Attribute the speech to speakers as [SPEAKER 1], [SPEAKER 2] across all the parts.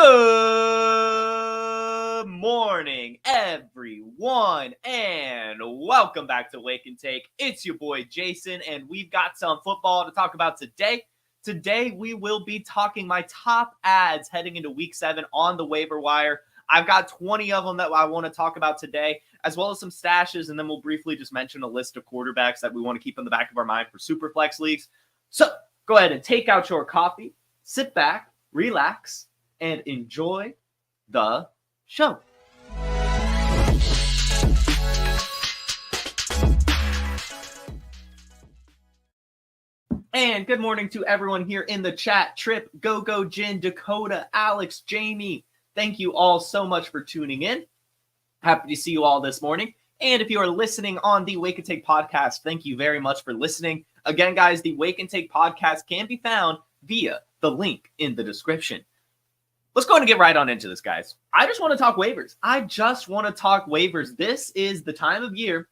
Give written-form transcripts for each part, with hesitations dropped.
[SPEAKER 1] Good morning, everyone, and welcome back to Wake and Take. It's your boy, Jason, and we've got some football to talk about today. Today, we will be talking my top ads heading into Week 7 on the waiver wire. I've got 20 of them that I want to talk about today, as well as some stashes, and then we'll briefly just mention a list of quarterbacks that we want to keep in the back of our mind for Superflex leagues. So, go ahead and take out your coffee, sit back, relax, and enjoy the show. And good morning to everyone here in the chat. Trip, Go, Jin, Dakota, Alex, Jamie. Thank you all so much for tuning in. Happy to see you all this morning. And if you are listening on the Wake and Take podcast, thank you very much for listening. Again, guys, the Wake and Take podcast can be found via the link in the description. Let's go ahead and get right on into this, guys. I just want to talk waivers. This is the time of year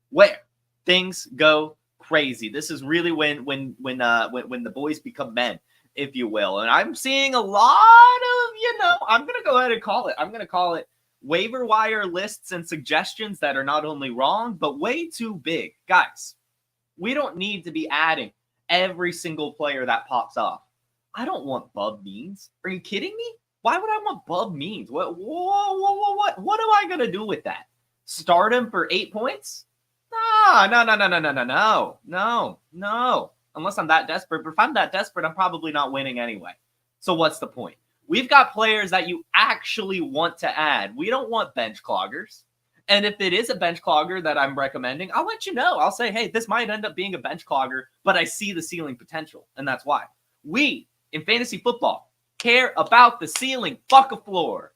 [SPEAKER 1] where things go crazy. This is really when the boys become men, if you will. And I'm seeing a lot of, I'm going to go ahead and call it. I'm going to call it waiver wire lists and suggestions that are not only wrong, but way too big. Guys, we don't need to be adding every single player that pops off. I don't want Bub Means. Are you kidding me? Why would I want Bub Means? What am I going to do with that? Start him for 8 points? No. Unless I'm that desperate. But if I'm that desperate, I'm probably not winning anyway. So what's the point? We've got players that you actually want to add. We don't want bench cloggers. And if it is a bench clogger that I'm recommending, I'll let you know. I'll say, hey, this might end up being a bench clogger, but I see the ceiling potential. And that's why. We, in fantasy football, care about the ceiling. Fuck a floor.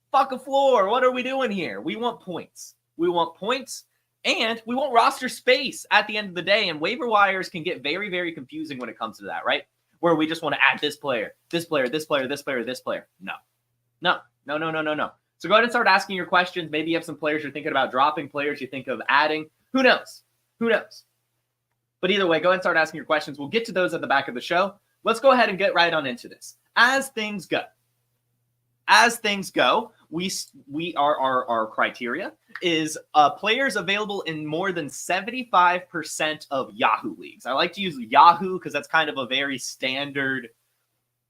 [SPEAKER 1] What are we doing here? We want points. And we want roster space at the end of the day. And waiver wires can get very, very confusing when it comes to that, right? Where we just want to add this player. No. So go ahead and start asking your questions. Maybe you have some players you're thinking about dropping, players you think of adding. Who knows? But either way, go ahead and start asking your questions. We'll get to those at the back of the show. Let's go ahead and get right on into this. As things go, our criteria is players available in more than 75% of Yahoo leagues. I like to use Yahoo because that's kind of a very standard,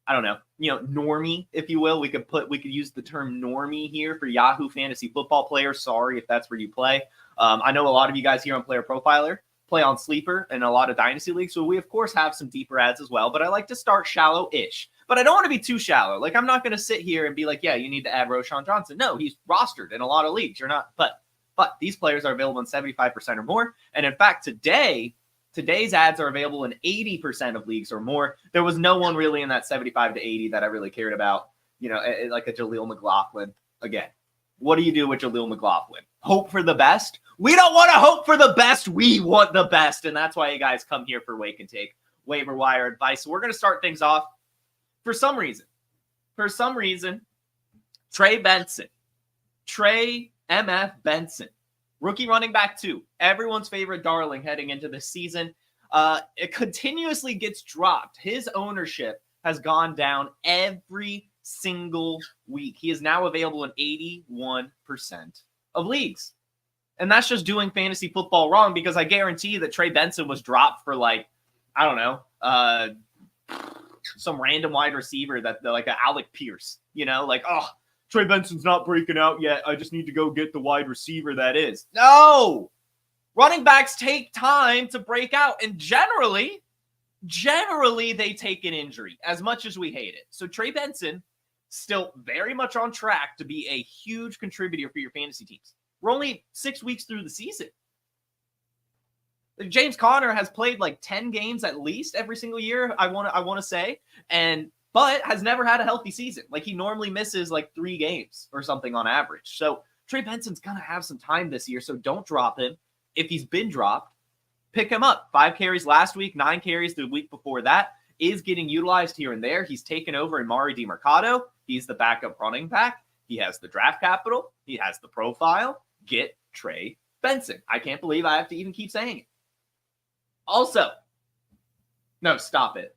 [SPEAKER 1] normie, if you will. We could use the term normie here for Yahoo fantasy football players. Sorry if that's where you play. I know a lot of you guys here on PlayerProfiler play on Sleeper and a lot of Dynasty leagues. So we, of course, have some deeper ads as well. But I like to start shallow-ish. But I don't want to be too shallow. Like, I'm not going to sit here and be like, yeah, you need to add Roschon Johnson. No, he's rostered in a lot of leagues. You're not. But these players are available in 75% or more. And, in fact, today's ads are available in 80% of leagues or more. There was no one really in that 75 to 80 that I really cared about, like a Jaleel McLaughlin. Again, what do you do with Jaleel McLaughlin? Hope for the best? We don't want to hope for the best. We want the best. And that's why you guys come here for Wake and Take waiver wire advice. So we're going to start things off. For some reason, Trey MF Benson, rookie running back 2, everyone's favorite darling heading into this season. It continuously gets dropped. His ownership has gone down every single week. He is now available in 81% of leagues. And that's just doing fantasy football wrong, because I guarantee that Trey Benson was dropped for some random wide receiver that like an Alec Pierce, Trey Benson's not breaking out yet. I just need to go get the wide receiver that is. No! Running backs take time to break out, and generally they take an injury, as much as we hate it. So Trey Benson, still very much on track to be a huge contributor for your fantasy teams. We're only 6 weeks through the season. James Conner has played like 10 games at least every single year, I want to say, but has never had a healthy season. Like, he normally misses like 3 games or something on average. So Trey Benson's going to have some time this year, so don't drop him. If he's been dropped, pick him up. 5 carries last week, 9 carries the week before that. Is getting utilized here and there. He's taken over Emari DeMarcado. He's the backup running back. He has the draft capital. He has the profile. Get Trey Benson. I can't believe I have to even keep saying it. Also, no, stop it.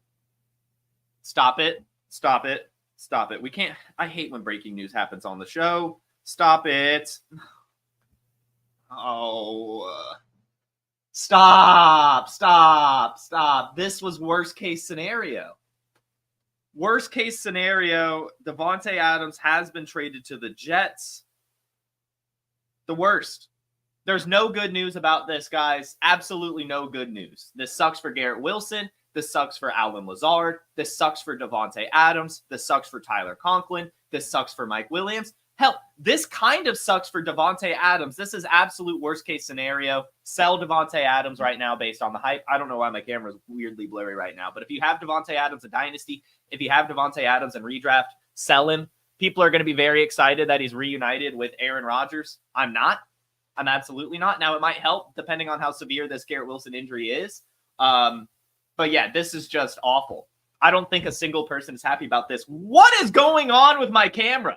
[SPEAKER 1] Stop it. We can't. I hate when breaking news happens on the show. Stop it. Oh. Stop. This was worst case scenario. Worst case scenario, Devonte Adams has been traded to the Jets. The worst. There's no good news about this, guys. Absolutely no good news. This sucks for Garrett Wilson. This sucks for Alvin Lazard. This sucks for Devonte Adams. This sucks for Tyler Conklin. This sucks for Mike Williams. Hell, this kind of sucks for Devonte Adams. This is absolute worst case scenario. Sell Devonte Adams right now based on the hype. I don't know why my camera is weirdly blurry right now, but if you have Devonte Adams in Dynasty, if you have Devonte Adams in redraft, sell him. People are going to be very excited that he's reunited with Aaron Rodgers. I'm not. I'm absolutely not. Now, it might help depending on how severe this Garrett Wilson injury is. But yeah, this is just awful. I don't think a single person is happy about this. What is going on with my camera?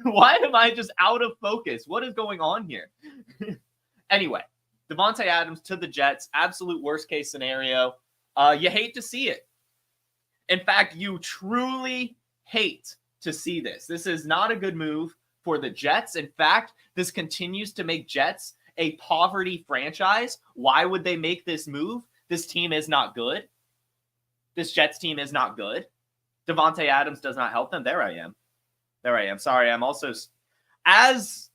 [SPEAKER 1] Why am I just out of focus? What is going on here? Anyway, Devonte Adams to the Jets, absolute worst case scenario. You hate to see it. In fact, you truly hate to see this. This is not a good move for the Jets. In fact, this continues to make Jets a poverty franchise. Why would they make this move? This team is not good. This Jets team is not good. Devonte Adams does not help them. There I am. Sorry, I'm also, as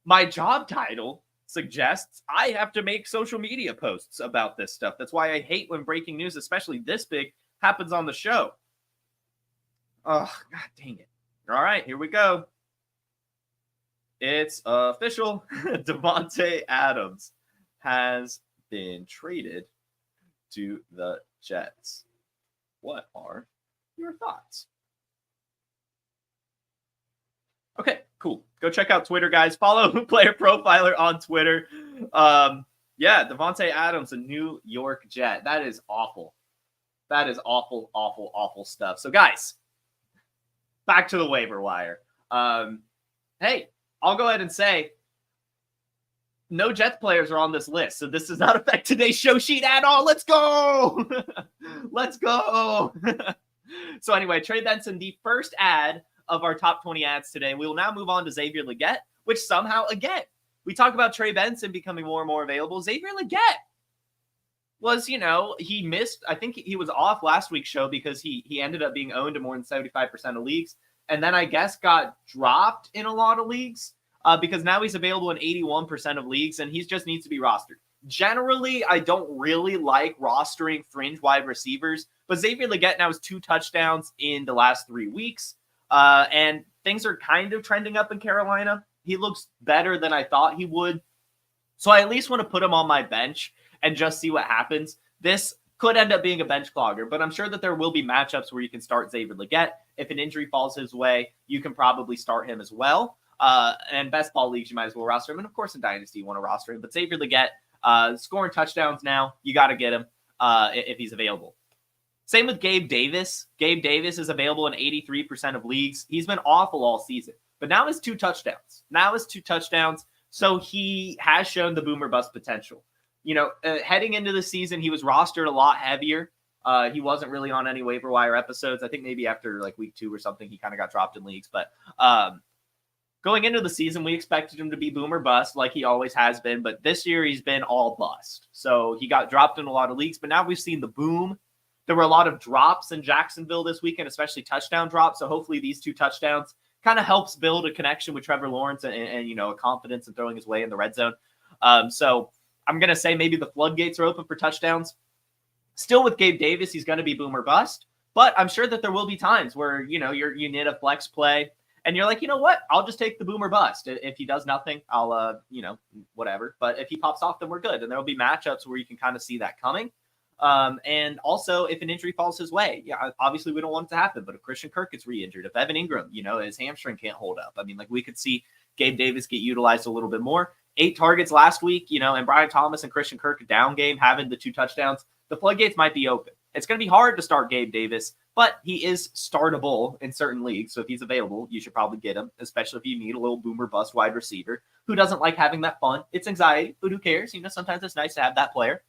[SPEAKER 1] my job title suggests, I have to make social media posts about this stuff. That's why I hate when breaking news, especially this big, happens on the show. Oh, God dang it. All right, here we go. It's official. Devonte Adams has been traded to the Jets. What are your thoughts? Okay, cool. Go check out Twitter, guys. Follow Player Profiler on Twitter. Yeah, Devonte Adams, a New York Jet. That is awful. That is awful, awful, awful stuff. So, guys, back to the waiver wire. Hey, I'll go ahead and say no Jets players are on this list, so this does not affect today's show sheet at all. Let's go! Let's go! So anyway, Trey Benson, the first ad of our top 20 ads today. We will now move on to Xavier Legette, which somehow, again, we talk about Trey Benson becoming more and more available. Xavier Legette was, he missed, I think he was off last week's show because he ended up being owned in more than 75% of leagues, and then I guess got dropped in a lot of leagues. Because now he's available in 81% of leagues, and he just needs to be rostered. Generally, I don't really like rostering fringe wide receivers, but Xavier Legette now has 2 touchdowns in the last 3 weeks, and things are kind of trending up in Carolina. He looks better than I thought he would, so I at least want to put him on my bench and just see what happens. This could end up being a bench clogger, but I'm sure that there will be matchups where you can start Xavier Legette. If an injury falls his way, you can probably start him as well. And best ball leagues, you might as well roster him. And of course, in Dynasty, you want to roster him. But Xavier Legette, scoring touchdowns now, you got to get him if he's available. Same with Gabe Davis. Gabe Davis is available in 83% of leagues. He's been awful all season. But now has 2 touchdowns. So he has shown the boomer bust potential. Heading into the season, he was rostered a lot heavier. He wasn't really on any waiver wire episodes. I think maybe after like week 2 or something, he kind of got dropped in leagues. But going into the season, we expected him to be boomer bust like he always has been, but this year he's been all bust. So he got dropped in a lot of leagues, but now we've seen the boom. There were a lot of drops in Jacksonville this weekend, especially touchdown drops. So hopefully these 2 touchdowns kind of helps build a connection with Trevor Lawrence and a confidence in throwing his way in the red zone. So I'm going to say maybe the floodgates are open for touchdowns. Still with Gabe Davis, he's going to be boomer bust, but I'm sure that there will be times where, you need a flex play. And you're like, you know what? I'll just take the boomer bust. If he does nothing, I'll, whatever. But if he pops off, then we're good. And there'll be matchups where you can kind of see that coming. And also, if an injury falls his way, obviously we don't want it to happen. But if Christian Kirk gets re-injured, if Evan Ingram, his hamstring can't hold up. I mean, we could see Gabe Davis get utilized a little bit more. 8 targets last week, and Brian Thomas and Christian Kirk, a down game, having the 2 touchdowns. The floodgates might be open. It's going to be hard to start Gabe Davis, but he is startable in certain leagues. So if he's available, you should probably get him, especially if you need a little boomer bust wide receiver who doesn't like having that fun. It's anxiety, but who cares? Sometimes it's nice to have that player.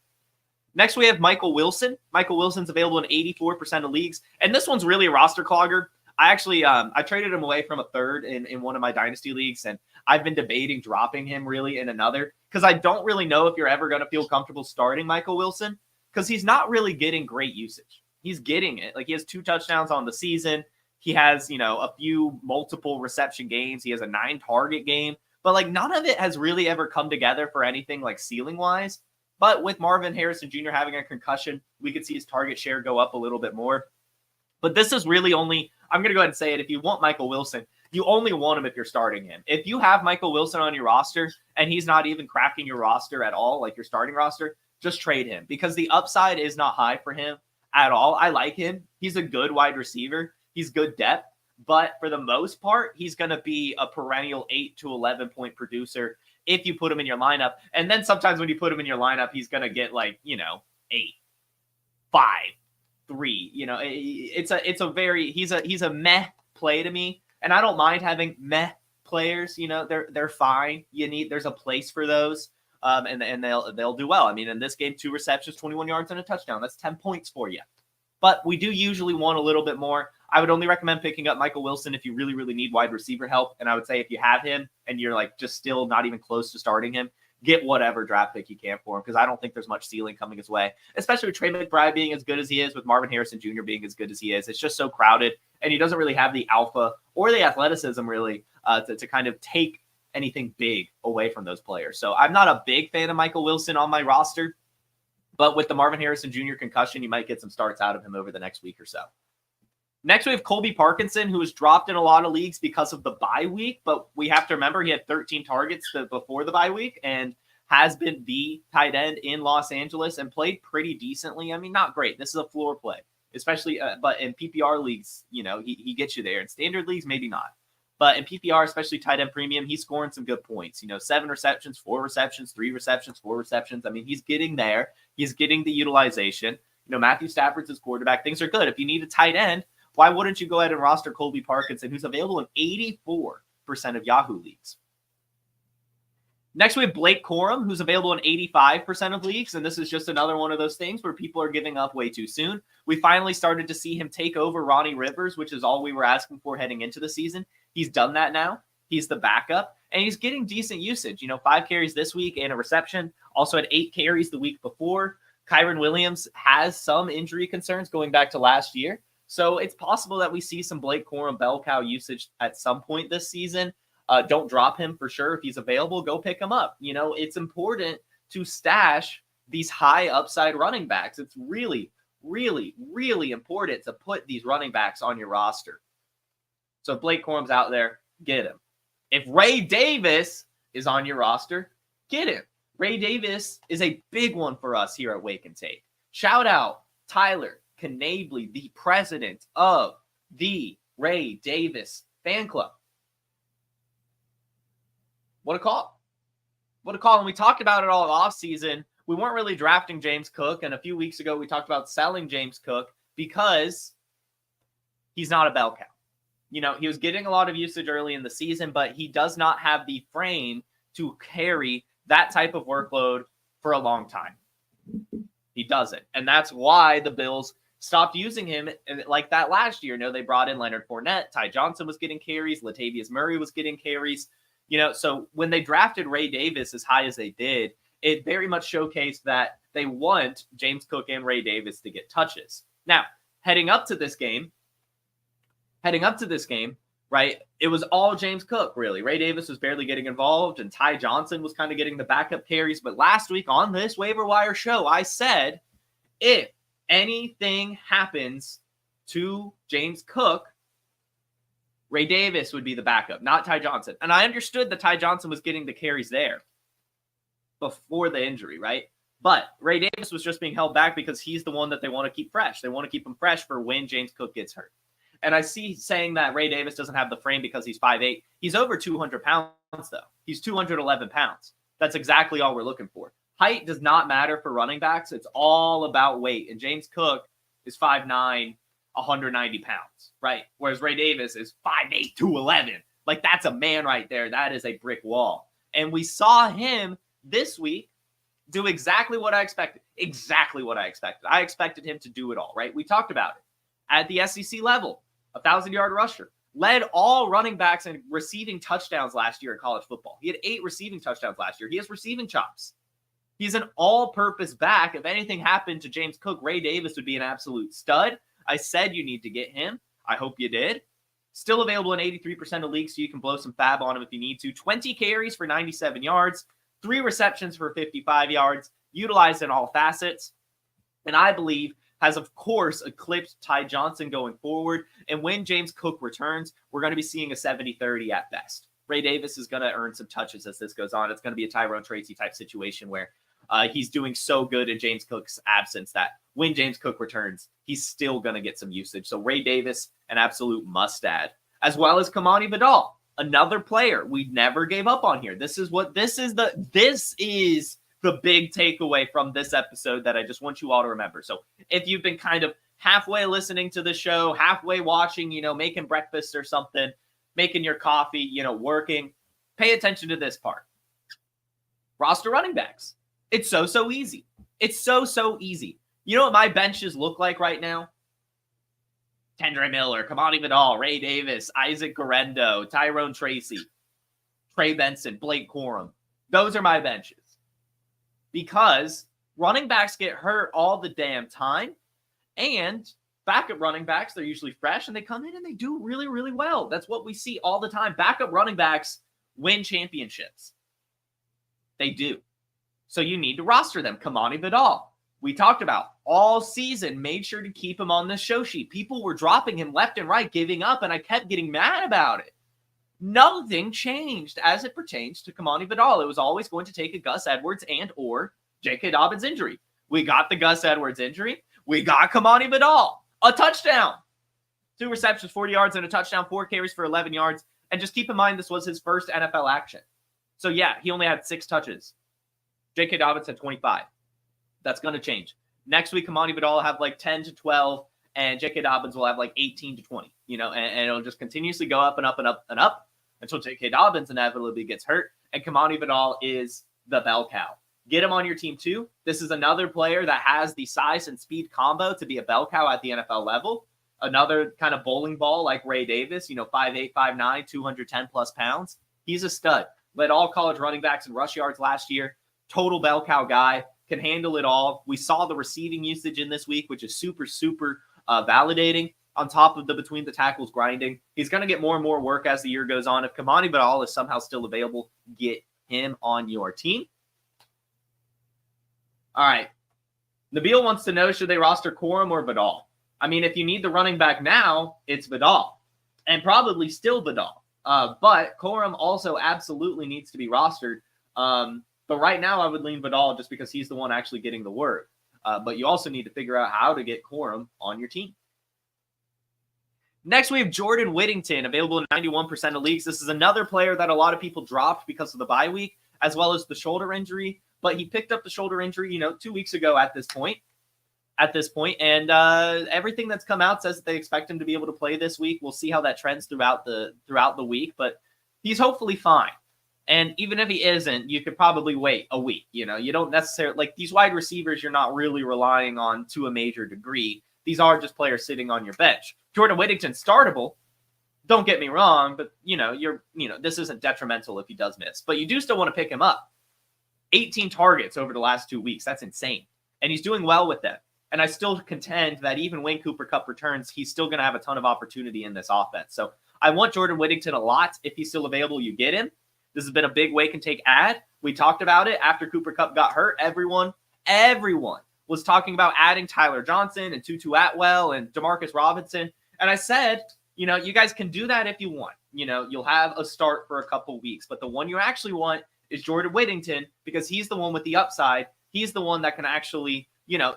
[SPEAKER 1] Next, we have Michael Wilson. Michael Wilson's available in 84% of leagues. And this one's really a roster clogger. I actually I traded him away from a third in one of my dynasty leagues, and I've been debating dropping him really in another because I don't really know if you're ever going to feel comfortable starting Michael Wilson because he's not really getting great usage. He's getting it. Like he has 2 touchdowns on the season. He has, a few multiple reception games. He has a 9 target game, but like none of it has really ever come together for anything like ceiling wise. But with Marvin Harrison Jr. having a concussion, we could see his target share go up a little bit more. But this is really only, I'm going to go ahead and say it. If you want Michael Wilson, you only want him if you're starting him. If you have Michael Wilson on your roster and he's not even cracking your roster at all, like your starting roster, just trade him because the upside is not high for him at all. I like him. He's a good wide receiver. He's good depth. But for the most part, he's going to be a perennial 8 to 11 point producer if you put him in your lineup. And then sometimes when you put him in your lineup, he's going to get 8, 5, 3. He's a meh play to me. And I don't mind having meh players. They're fine. There's a place for those. And they'll do well. I mean, in this game, 2 receptions, 21 yards and a touchdown. That's 10 points for you. But we do usually want a little bit more. I would only recommend picking up Michael Wilson if you really, really need wide receiver help. And I would say if you have him and you're just still not even close to starting him, get whatever draft pick you can for him because I don't think there's much ceiling coming his way, especially with Trey McBride being as good as he is, with Marvin Harrison Jr. being as good as he is. It's just so crowded, and he doesn't really have the alpha or the athleticism really to kind of take anything big away from those players. So I'm not a big fan of Michael Wilson on my roster, but with the Marvin Harrison Jr. concussion, you might get some starts out of him over the next week or so. Next, we have Colby Parkinson, who was dropped in a lot of leagues because of the bye week, but we have to remember he had 13 targets before the bye week and has been the tight end in Los Angeles and played pretty decently. I mean, not great. This is a floor play, especially, but in PPR leagues, he gets you there. In standard leagues, maybe not. But in PPR, especially tight end premium, he's scoring some good points. 7 receptions, 4 receptions, 3 receptions, 4 receptions. I mean, he's getting there. He's getting the utilization. Matthew Stafford's his quarterback. Things are good. If you need a tight end, why wouldn't you go ahead and roster Colby Parkinson, who's available in 84% of Yahoo leagues? Next, we have Blake Corum, who's available in 85% of leagues. And this is just another one of those things where people are giving up way too soon. We finally started to see him take over Ronnie Rivers, which is all we were asking for heading into the season. He's done that now. He's the backup, and he's getting decent usage. 5 carries this week and a reception. Also had 8 carries the week before. Kyron Williams has some injury concerns going back to last year. So it's possible that we see some Blake Corum bell cow usage at some point this season. Don't drop him for sure. If he's available, go pick him up. It's important to stash these high upside running backs. It's really, really, really important to put these running backs on your roster. So if Blake Corum's out there, get him. If Ray Davis is on your roster, get him. Ray Davis is a big one for us here at Wake and Take. Shout out Tyler Knably, the president of the Ray Davis fan club. What a call. What a call. And we talked about it all off season. We weren't really drafting James Cook. And a few weeks ago, we talked about selling James Cook because he's not a bell cow. He was getting a lot of usage early in the season, but he does not have the frame to carry that type of workload for a long time. He doesn't. And that's why the Bills stopped using him like that last year. They brought in Leonard Fournette. Ty Johnson was getting carries. Latavius Murray was getting carries. So when they drafted Ray Davis as high as they did, it very much showcased that they want James Cook and Ray Davis to get touches. Now, heading up to this game, right, it was all James Cook, really. Ray Davis was barely getting involved, and Ty Johnson was kind of getting the backup carries. But last week on this Waiver Wire show, I said, if anything happens to James Cook, Ray Davis would be the backup, not Ty Johnson. And I understood that Ty Johnson was getting the carries there before the injury, right? But Ray Davis was just being held back because he's the one that they want to keep fresh. They want to keep him fresh for when James Cook gets hurt. And I see saying that Ray Davis doesn't have the frame because he's 5'8". He's over 200 pounds, though. He's 211 pounds. That's exactly all we're looking for. Height does not matter for running backs. It's all about weight. And James Cook is 5'9", 190 pounds, right? Whereas Ray Davis is 5'8", 211. Like, that's a man right there. That is a brick wall. And we saw him this week do exactly what I expected. Exactly what I expected. I expected him to do it all, right? We talked about it. At the SEC level, 1,000-yard rusher. Led all running backs in receiving touchdowns last year in college football. He had 8 receiving touchdowns last year. He has receiving chops. He's an all-purpose back. If anything happened to James Cook, Ray Davis would be an absolute stud. I said you need to get him. I hope you did. Still available in 83% of leagues, so you can blow some fab on him if you need to. 20 carries for 97 yards, 3 receptions for 55 yards, utilized in all facets. And I believe has, of course, eclipsed Ty Johnson going forward. And when James Cook returns, we're going to be seeing a 70-30 at best. Ray Davis is going to earn some touches as this goes on. It's going to be a Tyrone Tracy type situation where he's doing so good in James Cook's absence that when James Cook returns, he's still going to get some usage. So Ray Davis, an absolute must-add, as well as Kimani Vidal, another player we never gave up on here. This is the big takeaway from this episode that I just want you all to remember. So if you've been kind of halfway listening to the show, halfway watching, making breakfast or something, making your coffee, working, pay attention to this part. Roster running backs. It's so easy. It's so easy. You know what my benches look like right now? Tendre Miller, Kimani Vidal, Ray Davis, Isaac Guerrero, Tyrone Tracy, Trey Benson, Blake Corum. Those are my benches. Because running backs get hurt all the damn time, and backup running backs, they're usually fresh, and they come in and they do really, really well. That's what we see all the time. Backup running backs win championships. They do. So you need to roster them. Kimani Vidal, we talked about all season, made sure to keep him on the show sheet. People were dropping him left and right, giving up, and I kept getting mad about it. Nothing changed as it pertains to Kimani Vidal. It was always going to take a Gus Edwards and or J.K. Dobbins injury. We got the Gus Edwards injury. We got Kimani Vidal. A touchdown. 2 receptions, 40 yards, and a touchdown, 4 carries for 11 yards. And just keep in mind, this was his first NFL action. So, yeah, he only had 6 touches. J.K. Dobbins had 25. That's going to change. Next week, Kimani Vidal will have like 10 to 12, and J.K. Dobbins will have like 18 to 20. And it'll just continuously go up and up and up and up until J.K. Dobbins inevitably gets hurt, and Kimani Vidal is the bell cow. Get him on your team too. This is another player that has the size and speed combo to be a bell cow at the NFL level. Another kind of bowling ball like Ray Davis, 5'8", 5'9", 210 plus pounds. He's a stud. Led all college running backs in rush yards last year. Total bell cow guy. Can handle it all. We saw the receiving usage in this week, which is super validating. On top of the between the tackles grinding, he's going to get more and more work as the year goes on. If Kimani Vidal is somehow still available, get him on your team. All right. Nabil wants to know, should they roster Corum or Vidal? I mean, if you need the running back now, it's Vidal. And probably still Vidal. But Corum also absolutely needs to be rostered. But right now, I would lean Vidal just because he's the one actually getting the work. But you also need to figure out how to get Corum on your team. Next, we have Jordan Whittington, available in 91% of leagues. This is another player that a lot of people dropped because of the bye week, as well as the shoulder injury. But he picked up the shoulder injury, 2 weeks ago at this point. And everything that's come out says that they expect him to be able to play this week. We'll see how that trends throughout the week, but he's hopefully fine. And even if he isn't, you could probably wait a week. You don't necessarily, like these wide receivers, you're not really relying on to a major degree. These are just players sitting on your bench. Jordan Whittington, startable. Don't get me wrong, but this isn't detrimental if he does miss. But you do still want to pick him up. 18 targets over the last 2 weeks. That's insane. And he's doing well with them. And I still contend that even when Cooper Kupp returns, he's still going to have a ton of opportunity in this offense. So I want Jordan Whittington a lot. If he's still available, you get him. This has been a big wake and take ad. We talked about it after Cooper Kupp got hurt. Everyone was talking about adding Tyler Johnson and Tutu Atwell and Demarcus Robinson. And I said, you guys can do that if you want. You'll have a start for a couple weeks. But the one you actually want is Jordan Whittington because he's the one with the upside. He's the one that can actually,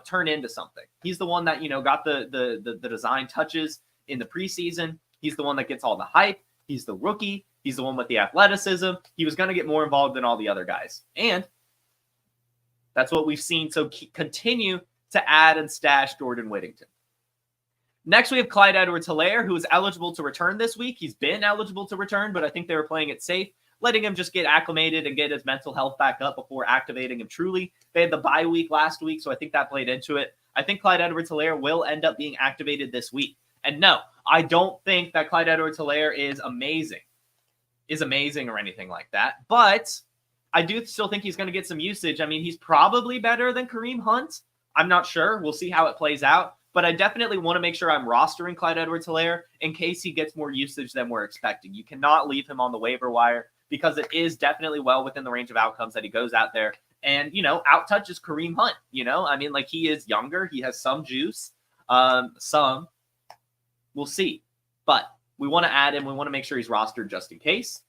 [SPEAKER 1] turn into something. He's the one that, got the design touches in the preseason. He's the one that gets all the hype. He's the rookie. He's the one with the athleticism. He was going to get more involved than all the other guys. And that's what we've seen. So continue to add and stash Jordan Whittington. Next, we have Clyde Edwards-Helaire, who is eligible to return this week. He's been eligible to return, but I think they were playing it safe, letting him just get acclimated and get his mental health back up before activating him truly. They had the bye week last week, so I think that played into it. I think Clyde Edwards-Helaire will end up being activated this week. And no, I don't think that Clyde Edwards-Helaire is amazing or anything like that. But I do still think he's going to get some usage. I mean, he's probably better than Kareem Hunt. I'm not sure. We'll see how it plays out. But I definitely want to make sure I'm rostering Clyde Edwards-Helaire in case he gets more usage than we're expecting. You cannot leave him on the waiver wire because it is definitely well within the range of outcomes that he goes out there and, out-touches Kareem Hunt. I mean, like, he is younger. He has some juice. Some. We'll see. But we want to add him. We want to make sure he's rostered just in case.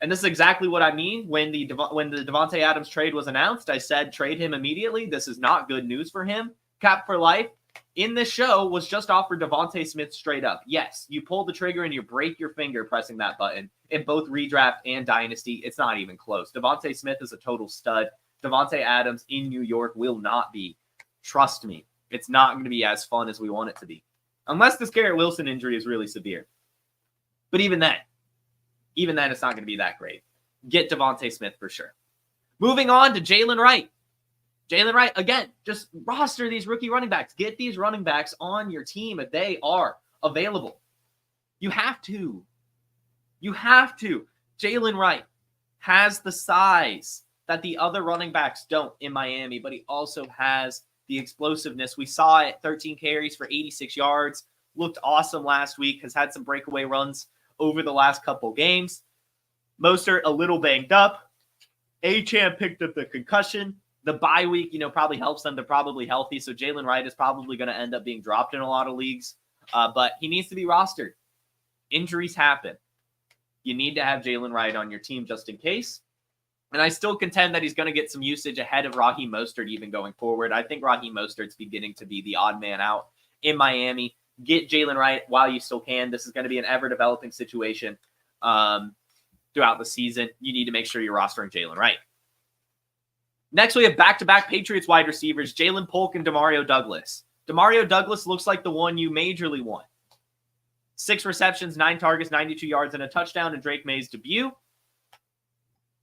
[SPEAKER 1] And this is exactly what I mean. When the Devonte Adams trade was announced, I said trade him immediately. This is not good news for him. Cap for life in this show was just offered Devonte Smith straight up. Yes, you pull the trigger and you break your finger pressing that button in both redraft and dynasty. It's not even close. Devonte Smith is a total stud. Devonte Adams in New York will not be. Trust me, it's not going to be as fun as we want it to be. Unless this Garrett Wilson injury is really severe. But even then, it's not going to be that great. Get Devonte Smith for sure. Moving on to Jaylen Wright. Jaylen Wright, again, just roster these rookie running backs. Get these running backs on your team if they are available. You have to. Jaylen Wright has the size that the other running backs don't in Miami, but he also has the explosiveness. We saw it, 13 carries for 86 yards. Looked awesome last week. Has had some breakaway runs over the last couple games. Mostert a little banged up. Achane picked up the concussion. The bye week, probably helps them. They're probably healthy. So Jaylen Wright is probably going to end up being dropped in a lot of leagues. But he needs to be rostered. Injuries happen. You need to have Jaylen Wright on your team just in case. And I still contend that he's going to get some usage ahead of Raheem Mostert even going forward. I think Raheem Mostert's beginning to be the odd man out in Miami. Get Jaylen Wright while you still can. This is going to be an ever-developing situation throughout the season. You need to make sure you're rostering Jaylen Wright. Next, we have back-to-back Patriots wide receivers, Ja'Lynn Polk and DeMario Douglas. DeMario Douglas looks like the one you majorly want. 6 receptions, 9 targets, 92 yards, and a touchdown in Drake May's debut.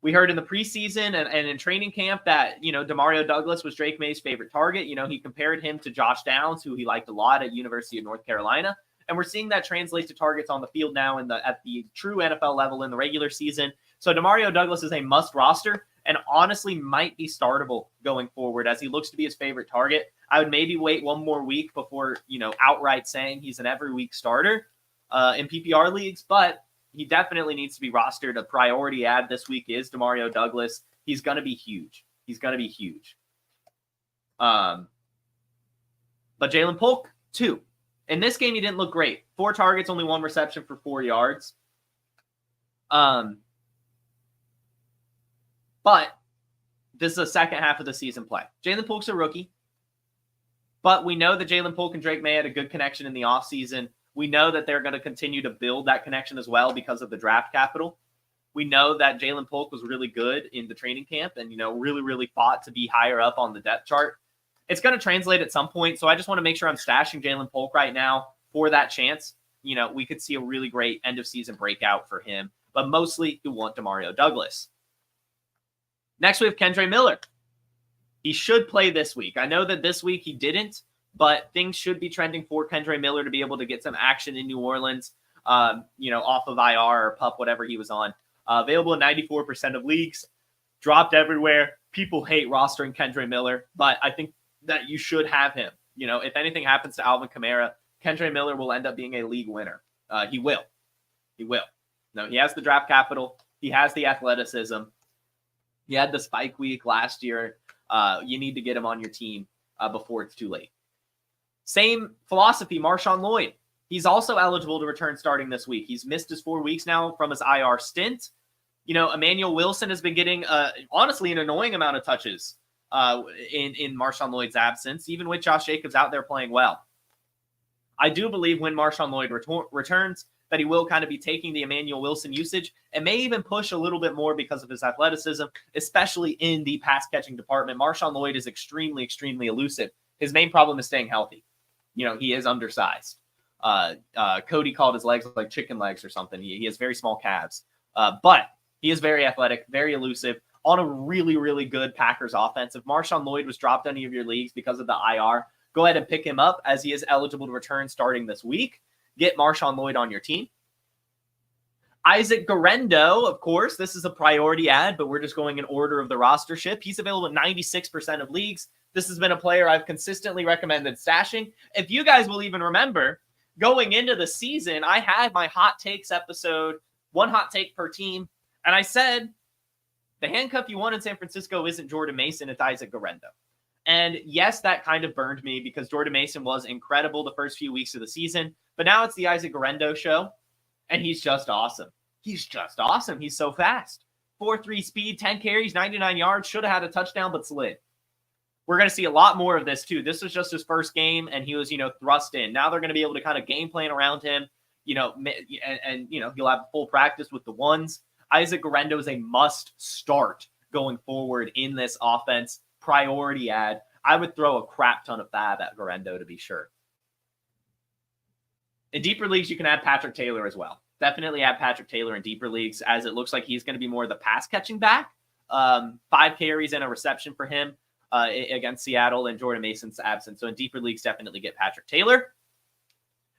[SPEAKER 1] We heard in the preseason and in training camp that, DeMario Douglas was Drake May's favorite target. He compared him to Josh Downs, who he liked a lot at University of North Carolina. And we're seeing that translate to targets on the field now at the true NFL level in the regular season. So DeMario Douglas is a must roster and honestly might be startable going forward as he looks to be his favorite target. I would maybe wait one more week before, outright saying he's an every week starter in PPR leagues, but he definitely needs to be rostered. A priority add this week is DeMario Douglas. He's going to be huge. But Ja'Lynn Polk, 2. In this game, he didn't look great. 4 targets, only 1 reception for 4 yards. But this is a second half of the season play. Ja'Lynn Polk's a rookie. But we know that Ja'Lynn Polk and Drake May had a good connection in the offseason. We know that they're going to continue to build that connection as well because of the draft capital. We know that Ja'Lynn Polk was really good in the training camp and, really, really fought to be higher up on the depth chart. It's going to translate at some point, so I just want to make sure I'm stashing Ja'Lynn Polk right now for that chance. We could see a really great end-of-season breakout for him, but mostly you want DeMario Douglas. Next, we have Kendre Miller. He should play this week. I know that this week he didn't, but things should be trending for Kendre Miller to be able to get some action in New Orleans, off of IR or PUP, whatever he was on. Available in 94% of leagues. Dropped everywhere. People hate rostering Kendre Miller, but I think that you should have him. If anything happens to Alvin Kamara, Kendre Miller will end up being a league winner. He will. No, he has the draft capital. He has the athleticism. He had the spike week last year. You need to get him on your team before it's too late. Same philosophy, Marshawn Lloyd. He's also eligible to return starting this week. He's missed his 4 weeks now from his IR stint. Emmanuel Wilson has been getting, honestly, an annoying amount of touches in Marshawn Lloyd's absence, even with Josh Jacobs out there playing well. I do believe when Marshawn Lloyd returns that he will kind of be taking the Emmanuel Wilson usage and may even push a little bit more because of his athleticism, especially in the pass-catching department. Marshawn Lloyd is extremely, extremely elusive. His main problem is staying healthy. He is undersized. Cody called his legs like chicken legs or something. He has very small calves. But he is very athletic, very elusive, on a really, really good Packers offense. If Marshawn Lloyd was dropped any of your leagues because of the IR, go ahead and pick him up as he is eligible to return starting this week. get Marshawn Lloyd on your team. Isaac Guerendo, of course, this is a priority ad, but we're just going in order of the rostership. He's available in 96% of leagues. This has been a player I've consistently recommended stashing. If you guys will even remember, going into the season, I had my hot takes episode, one hot take per team, and I said, the handcuff you want in San Francisco isn't Jordan Mason, it's Isaac Guerendo. And yes, that kind of burned me because Jordan Mason was incredible the first few weeks of the season, but now it's the Isaac Guerendo show. And he's just awesome. He's just awesome. He's so fast. 4.3 speed, 10 carries, 99 yards. Should have had a touchdown, but slid. We're going to see a lot more of this, too. This was just his first game, and he was, thrust in. Now they're going to be able to kind of game plan around him, and he'll have full practice with the ones. Isaac Guerendo is a must-start going forward in this offense. Priority ad. I would throw a crap ton of fab at Guerendo to be sure. In deeper leagues, you can add Patrick Taylor as well. Definitely add Patrick Taylor in deeper leagues, as it looks like he's going to be more of the pass-catching back. 5 carries and a reception for him against Seattle and Jordan Mason's absence. So in deeper leagues, definitely get Patrick Taylor.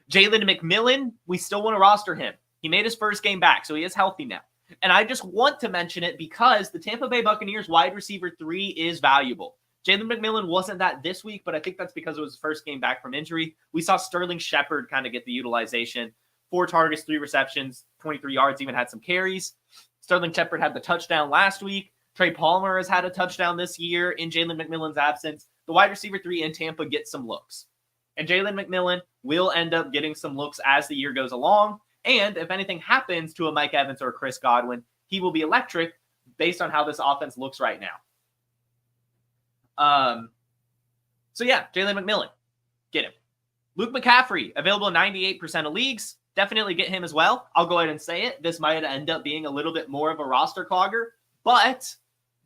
[SPEAKER 1] Jalen McMillan, we still want to roster him. He made his first game back, so he is healthy now. And I just want to mention it because the Tampa Bay Buccaneers wide receiver 3 is valuable. Jalen McMillan wasn't that this week, but I think that's because it was his first game back from injury. We saw Sterling Shepard kind of get the utilization. 4 targets, 3 receptions, 23 yards, even had some carries. Sterling Shepard had the touchdown last week. Trey Palmer has had a touchdown this year in Jalen McMillan's absence. The wide receiver 3 in Tampa gets some looks. And Jalen McMillan will end up getting some looks as the year goes along. And if anything happens to a Mike Evans or a Chris Godwin, he will be electric based on how this offense looks right now. So yeah, Jalen McMillan, get him. Luke McCaffrey, available in 98% of leagues. Definitely get him as well. I'll go ahead and say it. This might end up being a little bit more of a roster clogger, but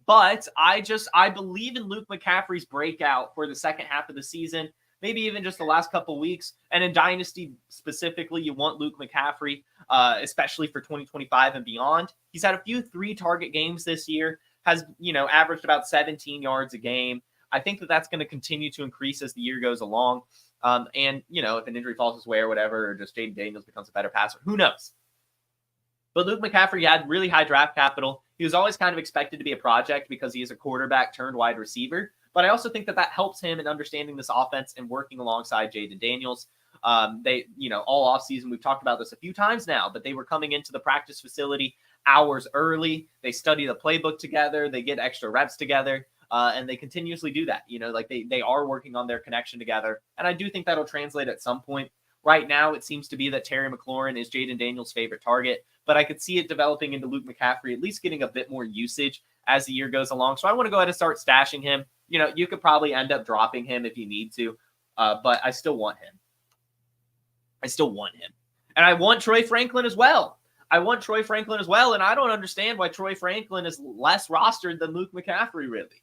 [SPEAKER 1] I believe in Luke McCaffrey's breakout for the second half of the season, maybe even just the last couple weeks. And in Dynasty specifically, you want Luke McCaffrey, especially for 2025 and beyond. He's had a few 3-target games this year, has, averaged about 17 yards a game. I think that that's going to continue to increase as the year goes along. And, if an injury falls his way or whatever, or just Jaden Daniels becomes a better passer, who knows? But Luke McCaffrey had really high draft capital. He was always kind of expected to be a project because he is a quarterback turned wide receiver. But I also think that helps him in understanding this offense and working alongside Jaden Daniels. They, all offseason, we've talked about this a few times now, but they were coming into the practice facility hours early. They study the playbook together. They get extra reps together. And they continuously do that. They are working on their connection together. And I do think that'll translate at some point. Right now, it seems to be that Terry McLaurin is Jaden Daniels' favorite target, but I could see it developing into Luke McCaffrey, at least getting a bit more usage as the year goes along. So I want to go ahead and start stashing him. You could probably end up dropping him if you need to, but I still want him. And I want Troy Franklin as well. And I don't understand why Troy Franklin is less rostered than Luke McCaffrey, really.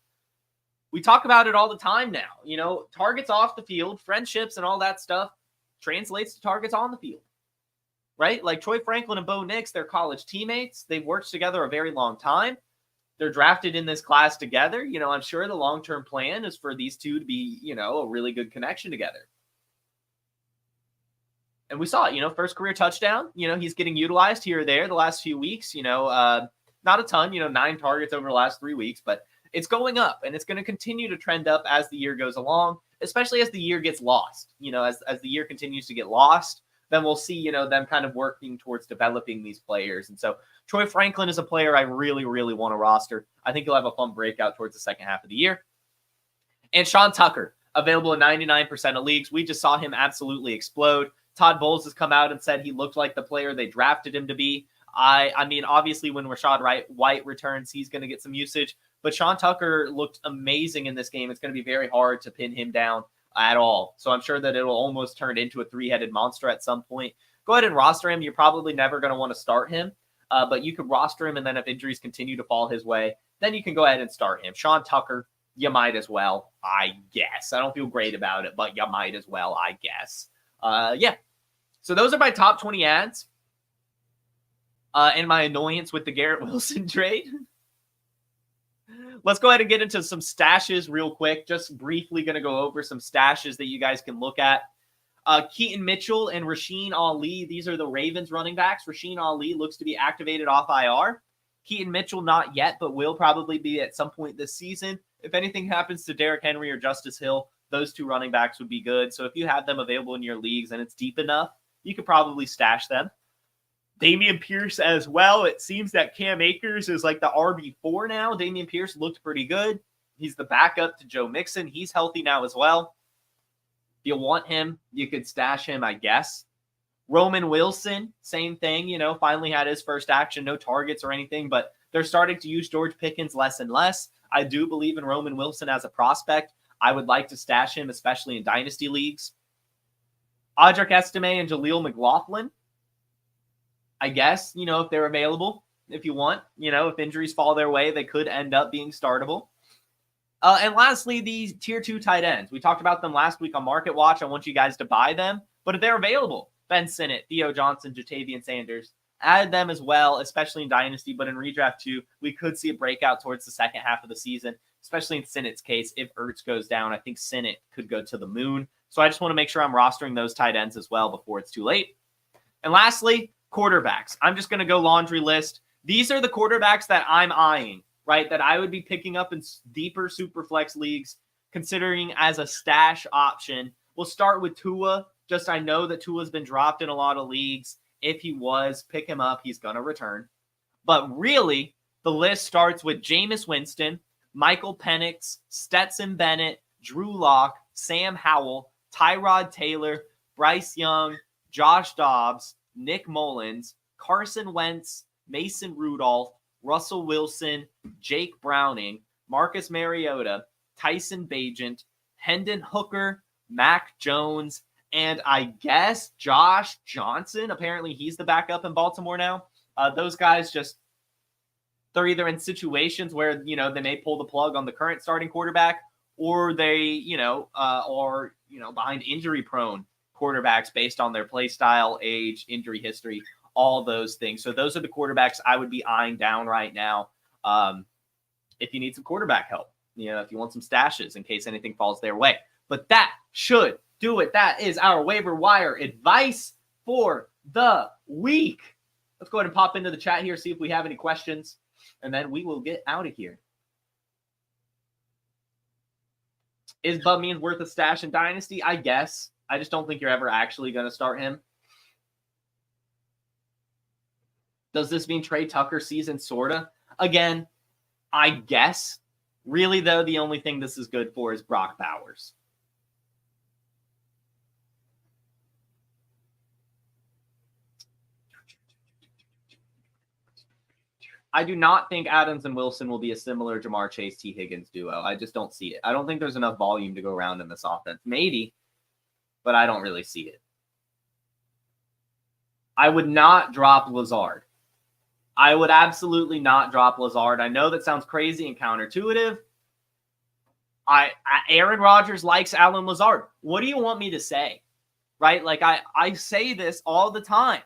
[SPEAKER 1] We talk about it all the time now. Targets off the field, friendships and all that stuff translates to targets on the field, right? Like Troy Franklin and Bo Nix, they're college teammates. They've worked together a very long time. They're drafted in this class together. I'm sure the long-term plan is for these two to be, a really good connection together. And we saw it, first career touchdown. He's getting utilized here or there the last few weeks, not a ton, 9 targets over the last 3 weeks, but it's going up, and it's going to continue to trend up as the year goes along, especially as the year gets lost. As the year continues to get lost, then we'll see, them kind of working towards developing these players. And so Troy Franklin is a player I really, really want to roster. I think he'll have a fun breakout towards the second half of the year. And Sean Tucker, available in 99% of leagues. We just saw him absolutely explode. Todd Bowles has come out and said he looked like the player they drafted him to be. I mean, obviously, when Rashad White returns, he's going to get some usage. But Sean Tucker looked amazing in this game. It's going to be very hard to pin him down at all. So I'm sure that it'll almost turn into a 3-headed monster at some point. Go ahead and roster him. You're probably never going to want to start him. But you could roster him, and then if injuries continue to fall his way, then you can go ahead and start him. Sean Tucker, you might as well, I guess. I don't feel great about it, but you might as well, I guess. Yeah. So those are my top 20 ads. And my annoyance with the Garrett Wilson trade. Let's go ahead and get into some stashes real quick. Just briefly going to go over some stashes that you guys can look at. Keaton Mitchell and Rasheen Ali, these are the Ravens running backs. Rasheen Ali looks to be activated off IR. Keaton Mitchell, not yet, but will probably be at some point this season. If anything happens to Derrick Henry or Justice Hill, those two running backs would be good. So if you have them available in your leagues and it's deep enough, you could probably stash them. Dameon Pierce as well. It seems that Cam Akers is like the RB4 now. Dameon Pierce looked pretty good. He's the backup to Joe Mixon. He's healthy now as well. If you want him, you could stash him, I guess. Roman Wilson, same thing, finally had his first action, no targets or anything, but they're starting to use George Pickens less and less. I do believe in Roman Wilson as a prospect. I would like to stash him, especially in dynasty leagues. Audric Estime and Jaleel McLaughlin, I guess, if they're available, if you want, if injuries fall their way, they could end up being startable. And lastly, these tier 2 tight ends. We talked about them last week on Market Watch. I want you guys to buy them, but if they're available, Ben Sinnott, Theo Johnson, Jatavian Sanders, add them as well, especially in Dynasty, but in Redraft 2, we could see a breakout towards the second half of the season, especially in Sinnott's case. If Ertz goes down, I think Sinnott could go to the moon. So I just want to make sure I'm rostering those tight ends as well before it's too late. And lastly, quarterbacks. I'm just going to go laundry list. These are the quarterbacks that I'm eyeing, right, that I would be picking up in deeper super flex leagues, considering as a stash option. We'll start with Tua. Just I know that Tua's been dropped in a lot of leagues. If he was, pick him up. He's going to return. But really, the list starts with Jameis Winston, Michael Penix, Stetson Bennett, Drew Lock, Sam Howell, Tyrod Taylor, Bryce Young, Josh Dobbs, Nick Mullins, Carson Wentz, Mason Rudolph, Russell Wilson, Jake Browning, Marcus Mariota, Tyson Bagent, Hendon Hooker, Mac Jones, and I guess Josh Johnson. Apparently he's the backup in Baltimore now. Those guys they're either in situations where, they may pull the plug on the current starting quarterback, or they, are, behind injury-prone quarterbacks based on their play style, age, injury history, all those things. So those are the quarterbacks I would be eyeing down right now if you need some quarterback help, if you want some stashes in case anything falls their way. But that should do it. That is our waiver wire advice for the week. Let's go ahead and pop into the chat here, see if we have any questions, and then we will get out of here. Is Bub Means worth a stash in Dynasty? I guess. I just don't think you're ever actually going to start him. Does this mean Trey Tucker season? Sorta. Again, I guess. Really, though, the only thing this is good for is Brock Bowers. I do not think Adams and Wilson will be a similar Jamar Chase, T. Higgins duo. I just don't see it. I don't think there's enough volume to go around in this offense. Maybe, but I don't really see it. I would not drop Lazard. I would absolutely not drop Lazard. I know that sounds crazy and counterintuitive. Aaron Rodgers likes Alan Lazard. What do you want me to say? Right? Like I say this all the time.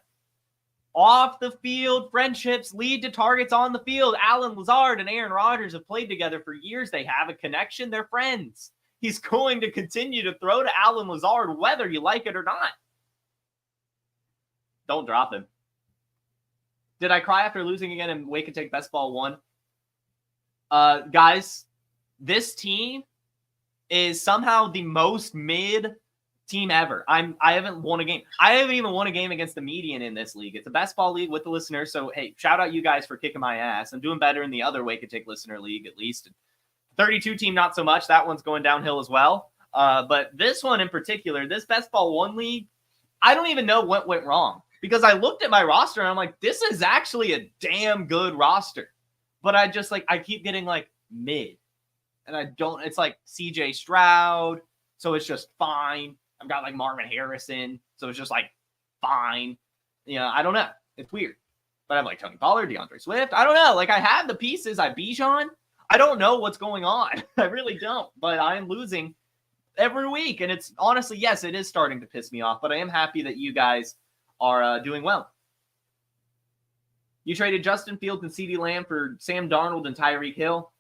[SPEAKER 1] Off the field, friendships lead to targets on the field. Alan Lazard and Aaron Rodgers have played together for years. They have a connection. They're friends. He's going to continue to throw to Alan Lazard whether you like it or not. Don't drop him. Did I cry after losing again in Wake and Take Best Ball 1? Guys, this team is somehow the most mid team ever. I haven't won a game. I haven't even won a game against the median in this league. It's a best ball league with the listeners. So, hey, shout out you guys for kicking my ass. I'm doing better in the other Wake and Take listener league, at least. 32 team, not so much. That one's going downhill as well. But this one in particular, this best ball 1 league, I don't even know what went wrong. Because I looked at my roster and I'm like, this is actually a damn good roster. But I just I keep getting mid. And it's like CJ Stroud. So it's just fine. I've got Marvin Harrison. So it's just fine. I don't know. It's weird. But I have Tony Pollard, DeAndre Swift. I don't know. I have the pieces. Bijan. I don't know what's going on. I really don't. But I am losing every week. And it's honestly, yes, it is starting to piss me off. But I am happy that you guys are doing well. You traded Justin Fields and CeeDee Lamb for Sam Darnold and Tyreek Hill.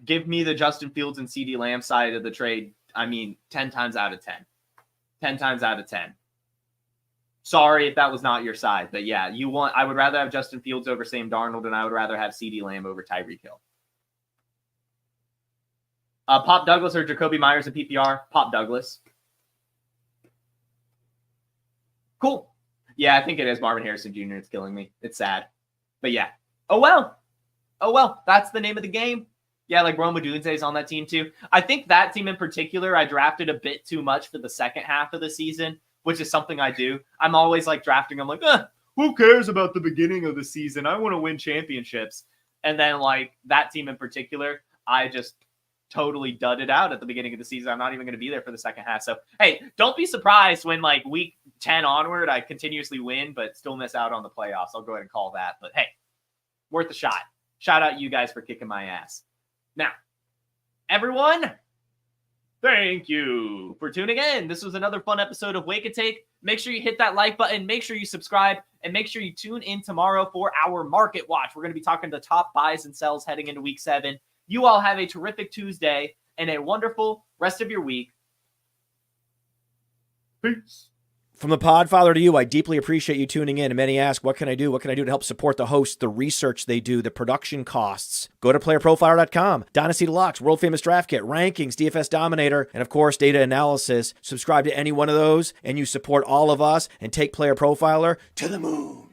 [SPEAKER 1] Give me the Justin Fields and CeeDee Lamb side of the trade I mean, 10 times out of 10. 10 times out of 10. Sorry if that was not your side, but yeah, I would rather have Justin Fields over Sam Darnold, and I would rather have CeeDee Lamb over Tyreek Hill. Pop Douglas or Jacoby Myers in PPR? Pop Douglas. Cool. Yeah, I think it is Marvin Harrison Jr. It's killing me. It's sad. But yeah. Oh, well. That's the name of the game. Yeah, like Rome Odunze is on that team too. I think that team in particular, I drafted a bit too much for the second half of the season, which is something I do. I'm always like drafting. I'm like, who cares about the beginning of the season? I want to win championships. And then like that team in particular, I just totally dudded out at the beginning of the season. I'm not even going to be there for the second half. So, hey, don't be surprised when like week 10 onward, I continuously win, but still miss out on the playoffs. I'll go ahead and call that. But hey, worth a shot. Shout out you guys for kicking my ass. Now, everyone, thank you for tuning in. This was another fun episode of Wake and Take. Make sure you hit that like button. Make sure you subscribe. And make sure you tune in tomorrow for our Market Watch. We're going to be talking the top buys and sells heading into Week 7. You all have a terrific Tuesday and a wonderful rest of your week. Peace.
[SPEAKER 2] From the Podfather to you, I deeply appreciate you tuning in. And many ask, what can I do? What can I do to help support the hosts, the research they do, the production costs? Go to PlayerProfiler.com, Dynasty Deluxe, World Famous Draft Kit, Rankings, DFS Dominator, and of course, Data Analysis. Subscribe to any one of those, and you support all of us and take Player Profiler to the moon.